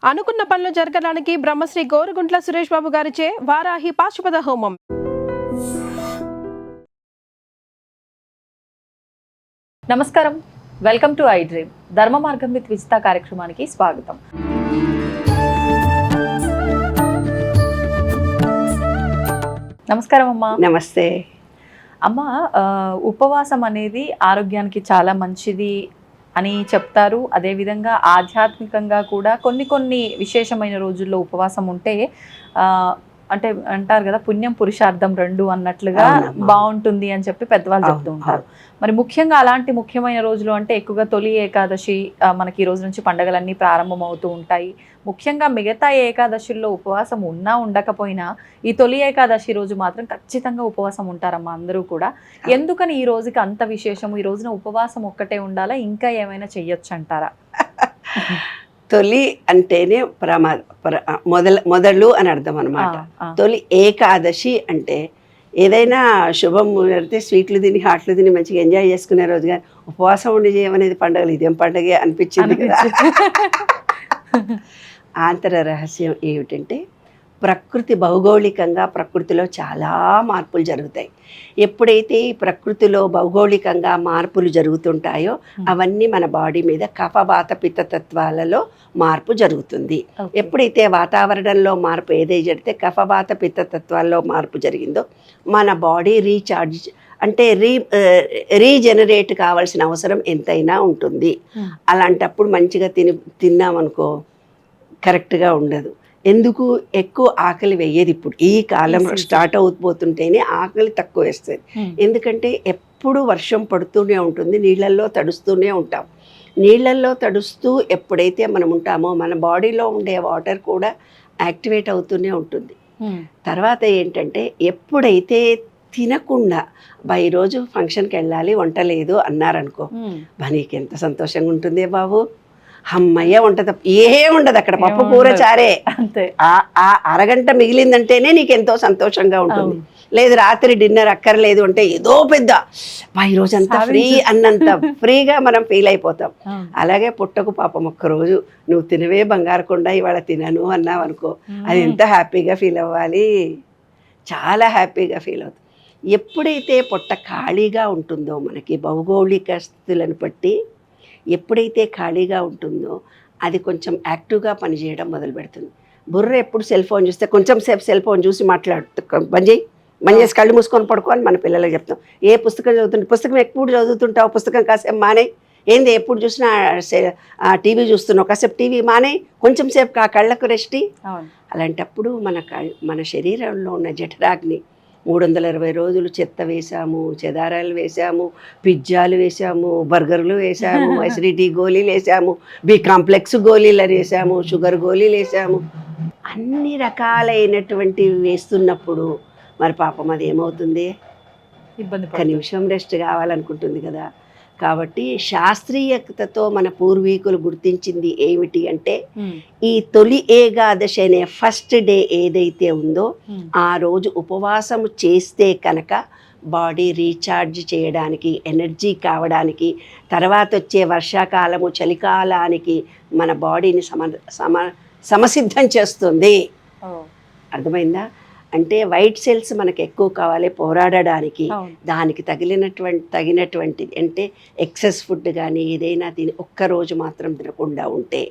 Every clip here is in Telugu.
అనుకున్న పనులు జరగడానికి బ్రహ్మశ్రీ గోరుగుంట్ల సురేష్ బాబు గారిచే వారాహి పాశుపత హోమం. నమస్కారం, వెల్కమ్ టు ఐ డ్రీమ్. ధర్మ మార్గం విత్ విజిత కార్యక్రమానికి స్వాగతం. నమస్కారం అమ్మా. నమస్తే అమ్మ. ఉపవాసం అనేది ఆరోగ్యానికి చాలా మంచిది అని చెప్తారు. అదేవిధంగా ఆధ్యాత్మికంగా కూడా కొన్ని విశేషమైన రోజుల్లో ఉపవాసం ఉంటే అంటే అంటారు కదా, పుణ్యం పురుషార్థం రెండు అన్నట్లుగా బాగుంటుంది అని చెప్పి పెద్దవాళ్ళు చెప్తూ ఉంటారు. మరి ముఖ్యంగా అలాంటి ముఖ్యమైన రోజులు అంటే ఎక్కువగా తొలి ఏకాదశి, మనకి ఈ రోజు నుంచి పండుగలన్నీ ప్రారంభం అవుతూ ఉంటాయి. ముఖ్యంగా మిగతా ఏకాదశుల్లో ఉపవాసం ఉన్నా ఉండకపోయినా ఈ తొలి ఏకాదశి రోజు మాత్రం ఖచ్చితంగా ఉపవాసం ఉంటారమ్మా అందరూ కూడా. ఎందుకని ఈ రోజుకి అంత విశేషము? ఈ రోజున ఉపవాసం ఒక్కటే ఉండాలా, ఇంకా ఏమైనా చెయ్యొచ్చు అంటారా? తొలి అంటేనే మొదలు అని అర్థం అనమాట. తొలి ఏకాదశి అంటే ఏదైనా శుభం జరిగితే స్వీట్లు తిని హాట్లు తిని మంచిగా ఎంజాయ్ చేసుకునే రోజు, కానీ ఉపవాసం ఉండి చేయమనేది పండుగలు ఇదేం పండుగ అనిపించింది కదా. ఆంతర రహస్యం ఏమిటంటే, ప్రకృతి భౌగోళికంగా ప్రకృతిలో చాలా మార్పులు జరుగుతాయి. ఎప్పుడైతే ఈ ప్రకృతిలో భౌగోళికంగా మార్పులు జరుగుతుంటాయో అవన్నీ మన బాడీ మీద కఫవాత పిత్తతత్వాలలో మార్పు జరుగుతుంది. ఎప్పుడైతే వాతావరణంలో మార్పు ఏదైతే జరిగితే కఫవాత పిత్తతత్వాల్లో మార్పు జరిగిందో మన బాడీ రీఛార్జ్ అంటే రీజనరేట్ కావాల్సిన అవసరం ఎంతైనా ఉంటుంది. అలాంటప్పుడు మంచిగా తిన్నామనుకో కరెక్ట్గా ఉండదు. ఎందుకు ఎక్కువ ఆకలి వేయదు. ఇప్పుడు ఈ కాలం స్టార్ట్ అవుతుపోతుంటేనే ఆకలి తక్కువ వేస్తుంది. ఎందుకంటే ఎప్పుడు వర్షం పడుతూనే ఉంటుంది, నీళ్ళల్లో తడుస్తూనే ఉంటాం. నీళ్ళల్లో తడుస్తూ ఎప్పుడైతే మనం ఉంటామో మన బాడీలో ఉండే వాటర్ కూడా యాక్టివేట్ అవుతూనే ఉంటుంది. తర్వాత ఏంటంటే, ఎప్పుడైతే తినకుండా ఈరోజు ఫంక్షన్కి వెళ్ళాలి వంట లేదు అన్నారనుకో, నీకు ఎంత సంతోషంగా ఉంటుందే బాబు, అమ్మయ్య వంట తప్ప ఏం ఉండదు అక్కడ, పప్పు కూర చారే అంతే. ఆ అరగంట మిగిలిందంటేనే నీకు ఎంతో సంతోషంగా ఉంటుంది. లేదు రాత్రి డిన్నర్ అక్కర్లేదు అంటే ఏదో పెద్ద ఈరోజు అంతా ఫ్రీ అన్నంత ఫ్రీగా మనం ఫీల్ అయిపోతాం. అలాగే పుట్టకు పాపం ఒక్కరోజు నువ్వు తినవే బంగారు కొండ ఇవాళ తినను అన్నావు అనుకో, అది ఎంత హ్యాపీగా ఫీల్ అవ్వాలి, చాలా హ్యాపీగా ఫీల్ అవుతుంది. ఎప్పుడైతే పొట్ట ఖాళీగా ఉంటుందో మనకి భౌగోళిక స్థితులను బట్టి ఎప్పుడైతే ఖాళీగా ఉంటుందో అది కొంచెం యాక్టివ్గా పనిచేయడం మొదలు పెడుతుంది. బుర్ర ఎప్పుడు సెల్ ఫోన్ చూస్తే కొంచెం సేపు సెల్ ఫోన్ చూసి బంద్ చేసి కళ్ళు మూసుకొని పడుకో అని మన పిల్లలకు చెప్తాం. ఏ పుస్తకం చదువుతుంటే పుస్తకం ఎప్పుడు చదువుతుంటావు, పుస్తకం కాసేపు మానే, ఏంది ఎప్పుడు చూసినా టీవీ చూస్తున్నావు, కాసేపు టీవీ మానే, కొంచెం సేపు ఆ కళ్ళకు రెస్ట్. అలాంటప్పుడు మన శరీరంలో ఉన్న జఠరాగ్ని 360 రోజులు చెత్త వేసాము, చెదారాలు వేసాము, పిజ్జాలు వేసాము, బర్గర్లు వేసాము, అసిడిటీ గోళీలు వేసాము, బి కాంప్లెక్స్ గోళీలు వేసాము, షుగర్ గోళీలు వేసాము, అన్ని రకాలైనటువంటివి వేస్తున్నప్పుడు మరి పాపం అది ఏమవుతుంది, ఒక్క నిమిషం రెస్ట్ కావాలనుకుంటుంది కదా. కాబట్టి శాస్త్రీయతతో మన పూర్వీకులు గుర్తించింది ఏమిటి అంటే, ఈ తొలి ఏకాదశి అనే ఫస్ట్ డే ఏదైతే ఉందో ఆ రోజు ఉపవాసం చేస్తే కనుక బాడీ రీఛార్జ్ చేయడానికి, ఎనర్జీ కావడానికి, తర్వాత వచ్చే వర్షాకాలము చలికాలానికి మన బాడీని సమసిద్ధం చేస్తుంది. అర్థమైందా? అంటే వైట్ సెల్స్ మనకు ఎక్కువ కావాలి పోరాడడానికి. దానికి తగినటువంటి అంటే ఎక్సెస్ ఫుడ్ కానీ ఏదైనా తిని ఒక్కరోజు మాత్రం తినకుండా ఉంటే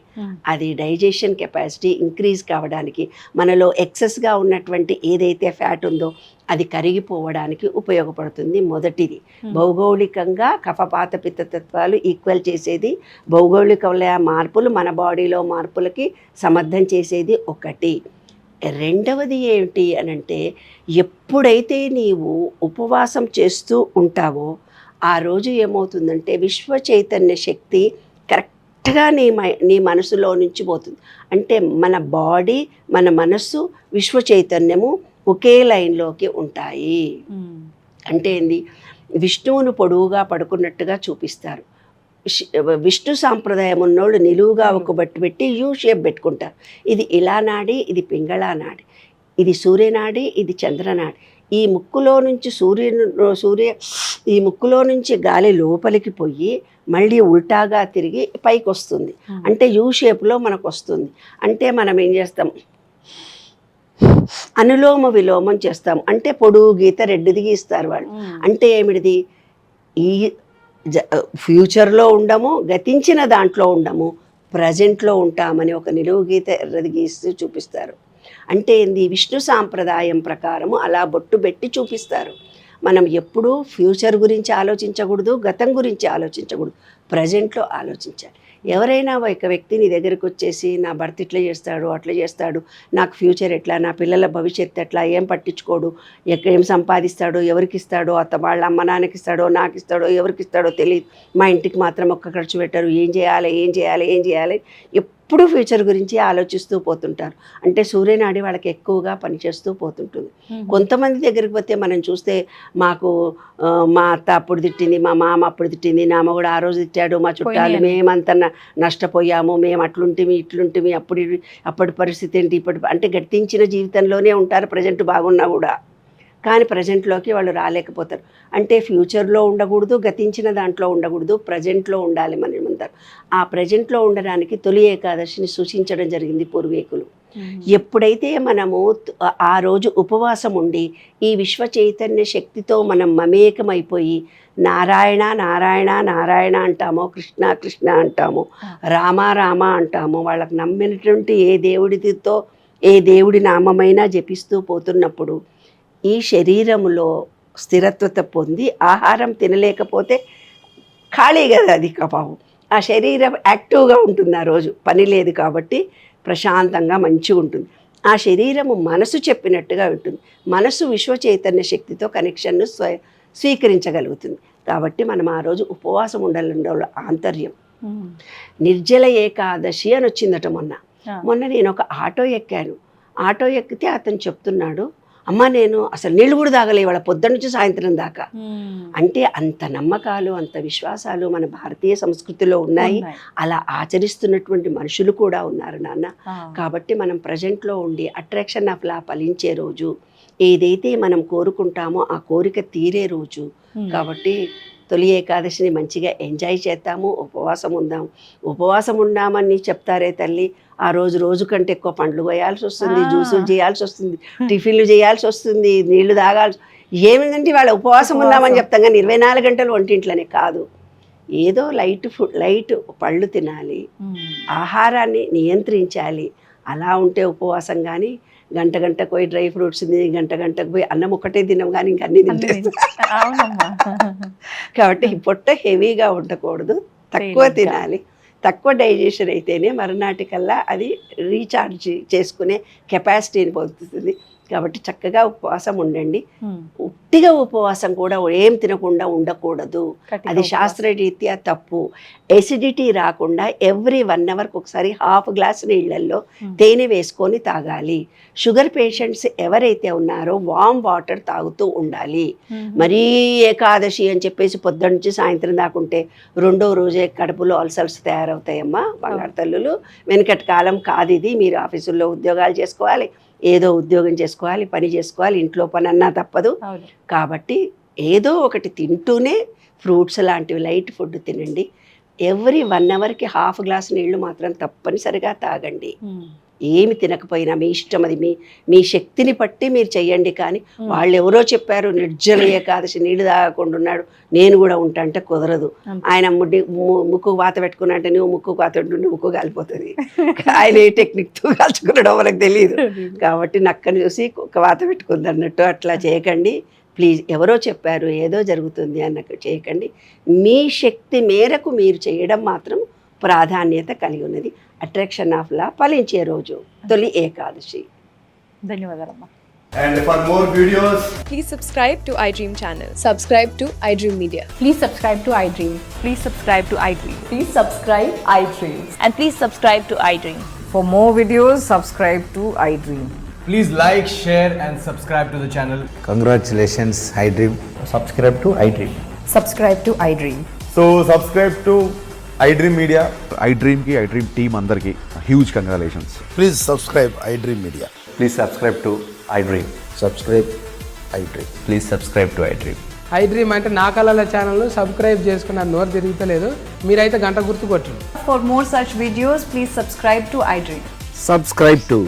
అది డైజెషన్ కెపాసిటీ ఇంక్రీజ్ కావడానికి, మనలో ఎక్సెస్గా ఉన్నటువంటి ఏదైతే ఫ్యాట్ ఉందో అది కరిగిపోవడానికి ఉపయోగపడుతుంది. మొదటిది భౌగోళికంగా కఫపాత పిత్తతత్వాలు ఈక్వల్ చేసేది, భౌగోళిక మార్పులు మన బాడీలో మార్పులకి సమర్థం చేసేది ఒకటి. రెండవది ఏమిటి అని అంటే, ఎప్పుడైతే నీవు ఉపవాసం చేస్తూ ఉంటావో ఆ రోజు ఏమవుతుందంటే విశ్వ చైతన్య శక్తి కరెక్ట్గా నీ మనసులో నుంచి పోతుంది. అంటే మన బాడీ, మన మనస్సు, విశ్వ చైతన్యము ఒకే లైన్లోకి ఉంటాయి. అంటే ఏంది, విష్ణువును పొడవుగా పడుకున్నట్టుగా చూపిస్తారు. విష్ణు సాంప్రదాయం ఉన్నోళ్ళు నిలువుగా ఒక బట్టు పెట్టి యూ షేప్ పెట్టుకుంటారు. ఇది ఇలా నాడి, ఇది పింగళా నాడి, ఇది సూర్యనాడి, ఇది చంద్రనాడి. ఈ ముక్కులో నుంచి ఈ ముక్కులో నుంచి గాలి లోపలికి పోయి మళ్ళీ ఉల్టాగా తిరిగి పైకి వస్తుంది. అంటే యూ షేప్లో మనకు వస్తుంది. అంటే మనం ఏం చేస్తాం, అనులోమ విలోమం చేస్తాం. అంటే పొడుగు గీత రెడ్డిది గీస్తారు వాళ్ళు. అంటే ఏమిటిది, ఈ ఫ్యూచర్లో ఉండము, గతించిన దాంట్లో ఉండము, ప్రజెంట్లో ఉంటామని ఒక నిలువు గీత ఎర్రది గీసి చూపిస్తారు. అంటే ఏంది, విష్ణు సాంప్రదాయం ప్రకారము అలా బొట్టు పెట్టి చూపిస్తారు. మనం ఎప్పుడూ ఫ్యూచర్ గురించి ఆలోచించకూడదు, గతం గురించి ఆలోచించకూడదు, ప్రజెంట్లో ఆలోచించాలి. ఎవరైనా ఒక వ్యక్తి నీ దగ్గరికి వచ్చేసి నా భర్త ఇట్లా చేస్తాడు, అట్లా చేస్తాడు, నాకు ఫ్యూచర్ ఎట్లా, నా పిల్లల భవిష్యత్తు ఎట్లా, ఏం పట్టించుకోడు, ఏం సంపాదిస్తాడో, ఎవరికి ఇస్తాడో, వాళ్ళ అమ్మ నాన్నకి ఇస్తాడో, నాకు ఇస్తాడో, ఎవరికి ఇస్తాడో తెలియదు, మా ఇంటికి మాత్రం ఒక్క ఖర్చు పెట్టారు, ఏం చేయాలి ఎప్పుడు ఫ్యూచర్ గురించి ఆలోచిస్తూ పోతుంటారు. అంటే సూర్యనాడి వాళ్ళకి ఎక్కువగా పనిచేస్తూ పోతుంటుంది. కొంతమంది దగ్గరికి పోతే మనం చూస్తే, మాకు మా అత్త అప్పుడు తిట్టింది, మా మామ అప్పుడు తిట్టింది, నా అమ్మ కూడా ఆ రోజు తిట్టాడు, మా చుట్టాలు మేమంతా నష్టపోయాము, మేము ఇట్లుంటిమి అప్పటి పరిస్థితి ఏంటి, అంటే గతించిన జీవితంలోనే ఉంటారు, ప్రజెంట్ బాగున్నా కూడా. కానీ ప్రజెంట్లోకి వాళ్ళు రాలేకపోతారు. అంటే ఫ్యూచర్లో ఉండకూడదు, గతించిన దాంట్లో ఉండకూడదు, ప్రజెంట్లో ఉండాలి మనం అంటారు. ఆ ప్రజెంట్లో ఉండడానికి తొలి ఏకాదశిని సూచించడం జరిగింది పూర్వీకులు. ఎప్పుడైతే మనము ఆ రోజు ఉపవాసం ఉండి ఈ విశ్వ చైతన్య శక్తితో మనం మమేకమైపోయి నారాయణ నారాయణ నారాయణ అంటామో, కృష్ణ కృష్ణ అంటామో, రామ రామ అంటామో, వాళ్ళకి నమ్మినటువంటి ఏ దేవుడి నామమైనా జపిస్తూ పోతున్నప్పుడు ఈ శరీరములో స్థిరత్వత పొంది ఆహారం తినలేకపోతే ఖాళీ కదా అది పాపం, ఆ శరీరం యాక్టివ్గా ఉంటుంది. ఆ రోజు పని లేదు కాబట్టి ప్రశాంతంగా మంచిగా ఉంటుంది. ఆ శరీరము మనసు చెప్పినట్టుగా ఉంటుంది. మనసు విశ్వ చైతన్య శక్తితో కనెక్షన్ను స్వీకరించగలుగుతుంది. కాబట్టి మనం ఆ రోజు ఉపవాసం ఉండాలంటే ఆంతర్యం. నిర్జల ఏకాదశి అని వచ్చిందట మొన్న నేను ఒక ఆటో ఎక్కాను. ఆటో ఎక్కితే అతను చెప్తున్నాడు, అమ్మ నేను అసలు నీళ్ళు కూడా తాగలే వాళ్ళ పొద్దున్న నుంచి సాయంత్రం దాకా. అంటే అంత నమ్మకాలు, అంత విశ్వాసాలు మన భారతీయ సంస్కృతిలో ఉన్నాయి. అలా ఆచరిస్తున్నటువంటి మనుషులు కూడా ఉన్నారు నాన్న. కాబట్టి మనం ప్రజెంట్లో ఉండి అట్రాక్షన్ ఆఫ్ లా ఫలించే రోజు, ఏదైతే మనం కోరుకుంటామో ఆ కోరిక తీరే రోజు. కాబట్టి తొలి ఏకాదశిని మంచిగా ఎంజాయ్ చేద్దాము, ఉపవాసం ఉందామని చెప్తారే తల్లి. ఆ రోజు కంటే ఎక్కువ పండ్లు కోయాల్సి వస్తుంది, జ్యూసులు చేయాల్సి వస్తుంది, టిఫిన్లు చేయాల్సి వస్తుంది, నీళ్లు తాగాల్సి, ఏమిటంటే వాళ్ళ ఉపవాసం ఉన్నామని చెప్తాం కానీ 24 గంటలు వంటింట్లోనే కాదు. ఏదో లైట్ పళ్ళు తినాలి, ఆహారాన్ని నియంత్రించాలి. అలా ఉంటే ఉపవాసం. కానీ గంటకు పోయి డ్రై ఫ్రూట్స్ తిని, గంటకు పోయి అన్నం ఒకటే తినం కానీ ఇంక అన్ని తింటే కాబట్టి పొట్ట హెవీగా ఉండకూడదు, తక్కువ తినాలి. తక్కువ డైజెషన్ అయితేనే మరునాటికల్లా అది రీఛార్జ్ చేసుకునే కెపాసిటీని పొందుతుంది. కాబట్టి చక్కగా ఉపవాసం ఉండండి. ఉట్టిగా ఉపవాసం కూడా ఏం తినకుండా ఉండకూడదు, అది శాస్త్రరీత్యా తప్పు. ఎసిడిటీ రాకుండా ఎవ్రీ 1 అవర్కి ఒకసారి 1/2 గ్లాస్ నీళ్ళల్లో తేనె వేసుకొని తాగాలి. షుగర్ పేషెంట్స్ ఎవరైతే ఉన్నారో వామ్ వాటర్ తాగుతూ ఉండాలి. మరీ ఏకాదశి అని చెప్పేసి పొద్దున్న నుంచి సాయంత్రం దాకుంటే 2వ రోజే కడుపులో అల్సర్స్ తయారవుతాయమ్మా బంగారు తల్లులు. వెనకటి కాలం కాదు ఇది. మీరు ఆఫీసుల్లో ఉద్యోగాలు చేసుకోవాలి, ఏదో ఉద్యోగం చేసుకోవాలి, పని చేసుకోవాలి, ఇంట్లో పని అన్నా తప్పదు. కాబట్టి ఏదో ఒకటి తింటూనే ఫ్రూట్స్ లాంటివి లైట్ ఫుడ్ తినండి. ఎవ్రీ 1 అవర్కి 1/2 గ్లాస్ నీళ్లు మాత్రం తప్పనిసరిగా తాగండి. ఏమి తినకపోయినా మీ ఇష్టం, అది మీ శక్తిని బట్టి మీరు చెయ్యండి. కానీ వాళ్ళు ఎవరో చెప్పారు నిర్జల ఏకాదశి నీళ్లు తాగకుండా ఉన్నాడు, నేను కూడా ఉంటా అంటే కుదరదు. ఆయన ముక్కు వాత పెట్టుకున్నా అంటే నువ్వు ముక్కు వాత పెట్టుకుంటే ముక్కు కాలిపోతుంది. ఆయన ఏ టెక్నిక్తో కాల్చుకున్నాడో మనకు తెలియదు. కాబట్టి నక్కని చూసి వాత పెట్టుకుంది అన్నట్టు అట్లా చేయకండి ప్లీజ్. ఎవరో చెప్పారు ఏదో జరుగుతుంది అన్నట్టు చేయకండి. మీ శక్తి మేరకు మీరు చేయడం మాత్రం ప్రాధాన్యత కలిగి ఉన్నది. అట్రాక్షన్ ఆఫ్ లా ఫలించే రోజు తొలి Ekadashi. ధన్యవాదాలమ్మా. And for more videos, Please subscribe to iDream channel. Subscribe to iDream Media. Please subscribe to iDream. Please subscribe to iDream. Please subscribe iDream. And please subscribe to iDream. For more videos, subscribe to iDream. please like, share and subscribe to the channel. Congratulations, iDream. Subscribe to iDream. Subscribe to iDream. So subscribe to iDream Media. iDream की iDream team अंदर की huge congratulations. Please subscribe iDream Media. Please subscribe to iDream. Subscribe iDream. Please subscribe to iDream. I dream అంటే నా కళల ఛానల్ను సబ్స్క్రైబ్ చేసుకున్న నోరు తిరుగుతలేదు. మీరైతే గంట గుర్తు కొట్టండి. For more such videos, please subscribe to iDream. Subscribe to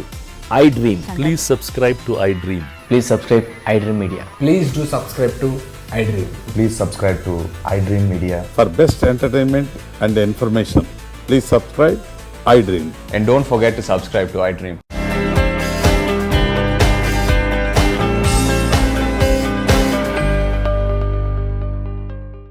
iDream. Please subscribe to iDream. Please subscribe iDream Media. Please do subscribe to I dream. Please subscribe to iDream Media. For best entertainment and information, please subscribe iDream. And don't forget to subscribe to iDream.